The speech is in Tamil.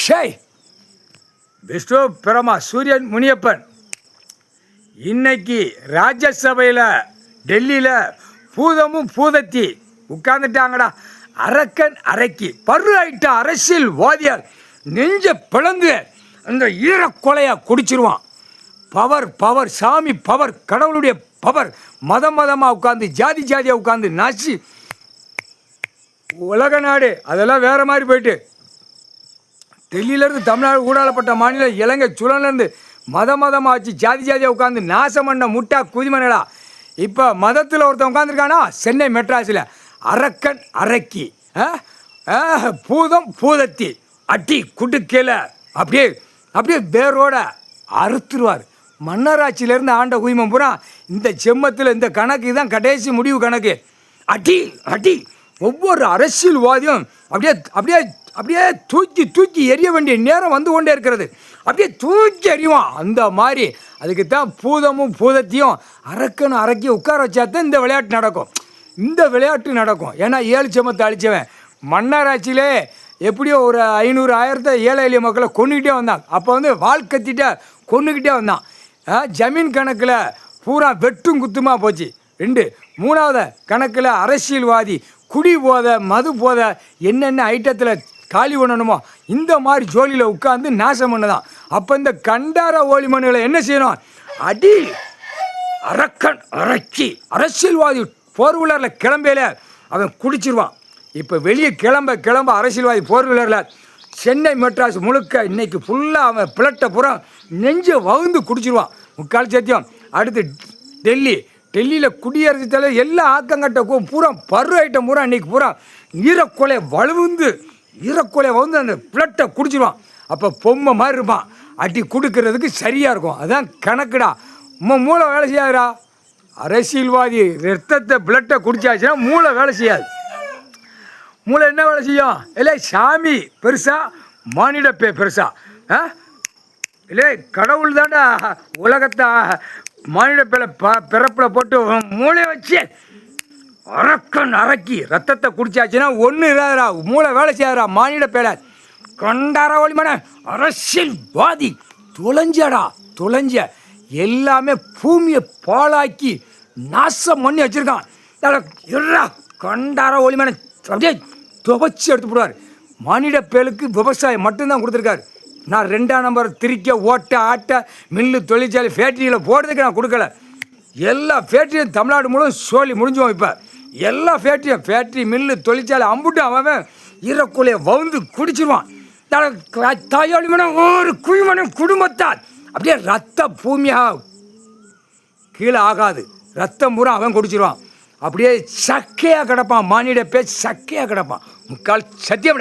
ஷேய் விஷ்ணு பிரமா சூரியன் முனியப்பன் இன்னைக்கு ராஜ்யசபையில் டெல்லியில் பூதமும் பூதத்தி உட்கார்ந்துட்டாங்கடா. அரக்கன் அரக்கி பரு ஆயிட்ட அரசியல்வாதியால் நெஞ்ச பிளந்து அந்த ஈரக்கொலையை குடிச்சிருவான். பவர் பவர் சாமி பவர் கடவுளுடைய பவர் மதமாக உட்காந்து ஜாதி ஜாதியாக உட்காந்து நாசி உலக நாடு அதெல்லாம் வேறு மாதிரி போயிட்டு டெல்லியிலேருந்து தமிழ்நாடு ஊடாளப்பட்ட மாநிலம் இலங்கை சுழலேருந்து மதமாக ஆச்சு ஜாதி ஜாதியாக உட்காந்து நாசம் பண்ண முட்டா குதிமனடா. இப்போ மதத்தில் ஒருத்தன் உட்காந்துருக்கானா சென்னை மெட்ராஸில் அரக்கன் அரக்கி பூதம் பூதத்தி அட்டி குடுக்கையில் அப்படியே அப்படியே வேரோட அறுத்துருவார். மன்னராட்சியிலேருந்து ஆண்ட குயிமம் பூரா இந்த செம்மத்தில் இந்த கணக்கு தான் கடைசி முடிவு கணக்கு. அடி அடி ஒவ்வொரு அரசியல்வாதியும் அப்படியே அப்படியே அப்படியே தூக்கி தூக்கி எரிய வேண்டிய நேரம் வந்து கொண்டே இருக்கிறது. அப்படியே தூக்கி எறிவான். அந்த மாதிரி அதுக்கு தான் பூதமும் பூதத்தையும் அரக்கனும் அரக்கி உட்கார வச்சா தான் இந்த விளையாட்டு நடக்கும். இந்த விளையாட்டு நடக்கும். ஏன்னா 7 செம்மத்தை அழிச்சவன் மன்னராட்சியிலே எப்படியோ ஒரு 500 1000 ஏழை எளிய மக்களை கொண்டுக்கிட்டே வந்தான். அப்போ வந்து வாழ்க்கத்திட்ட கொண்டுக்கிட்டே வந்தான். ஜமீன் கணக்கில் பூரா வெட்டும் குத்துமாக போச்சு. 2 3வது கணக்கில் அரசியல்வாதி குடி போத மது போத என்னென்ன ஐட்டத்தில் காலி பண்ணணுமோ இந்த மாதிரி ஜோலியில் உட்காந்து நாசம் பண்ணுதான். அப்போ இந்த கண்டார ஓலி மண்ணுகளை என்ன செய்யணும்? அடி அரக்கன் அரக்கி அரசியல்வாதி போர் வீலரில் கிளம்பையில் அவன் குடிச்சிருவான். இப்போ வெளியே கிளம்ப அரசியல்வாதி போர் வீலரில் சென்னை மெட்ராஸ் முழுக்க இன்னைக்கு ஃபுல்லாக அவன் பிளட்டை பூரா நெஞ்சை வகுந்து குடிச்சிருவான். முக்கால் சத்தியம். அடுத்து டெல்லியில் குடியரசு தலைவர் எல்லா ஆக்கங்கட்ட பூரா பரு ஐட்டம் பூரா இன்றைக்கி பூரா ஈரக்கொலை வந்து அந்த பிளட்டை குடிச்சிருவான். அப்போ பொம்மை மாதிரி இருப்பான். அடி கொடுக்கறதுக்கு சரியாக இருக்கும். அதுதான் கணக்குடா. மூளை வேலை செய்யாதுடா. அரசியல்வாதி ரத்தத்தை பிளட்டை குடிச்சாச்சுன்னா மூளை வேலை செய்யாது. மூளை என்ன வேலை செய்யும்? இல்லை சாமி பெருசா மானிட பெருசா? இல்லை கடவுள் தாண்டா உலகத்தை மானிட பிறப்பில் போட்டு மூளை வச்சு அரக்கன் அரக்கி ரத்தத்தை குடிச்சாச்சுன்னா ஒன்று இல்லாதரா. மூளை வேலை செய்யாதரா. மானிட பேல கண்டார ஒளிமன அரசியல்வாதி தொலைஞ்ச எல்லாமே பூமியை பாழாக்கி நாசம் பண்ணி வச்சுருக்கான். கண்டார ஒளிமன அப்படியே துவச்சி எடுத்து போடுவார். மானிட பேலுக்கு விவசாயம் மட்டும்தான் கொடுத்துருக்காரு. நான் 2ஆம் நம்பர் திரிக்க ஓட்ட ஆட்ட மில்லு தொழிற்சாலை ஃபேக்ட்ரியில் போடுறதுக்கு நான் கொடுக்கல. எல்லா ஃபேக்ட்ரியும் தமிழ்நாடு முழுவதும் சோழி முடிஞ்சுவோம். இப்போ எல்லா ஃபேக்ட்ரி மில்லு தொழிற்சாலை அம்புட்டு அவன் ஈரக்குலையை வவுந்து குடிச்சிருவான். தாயாளிமன ஒரு குழிமனம் குடும்பத்தால் அப்படியே ரத்த பூமியாக கீழே ஆகாது. ரத்தம் பூரா அவன் குடிச்சிருவான். அப்படியே சக்கையாக கிடப்பான். மானிட பேச்சு சக்கையாக கிடப்பான். முக்கால் சத்தியம்டா.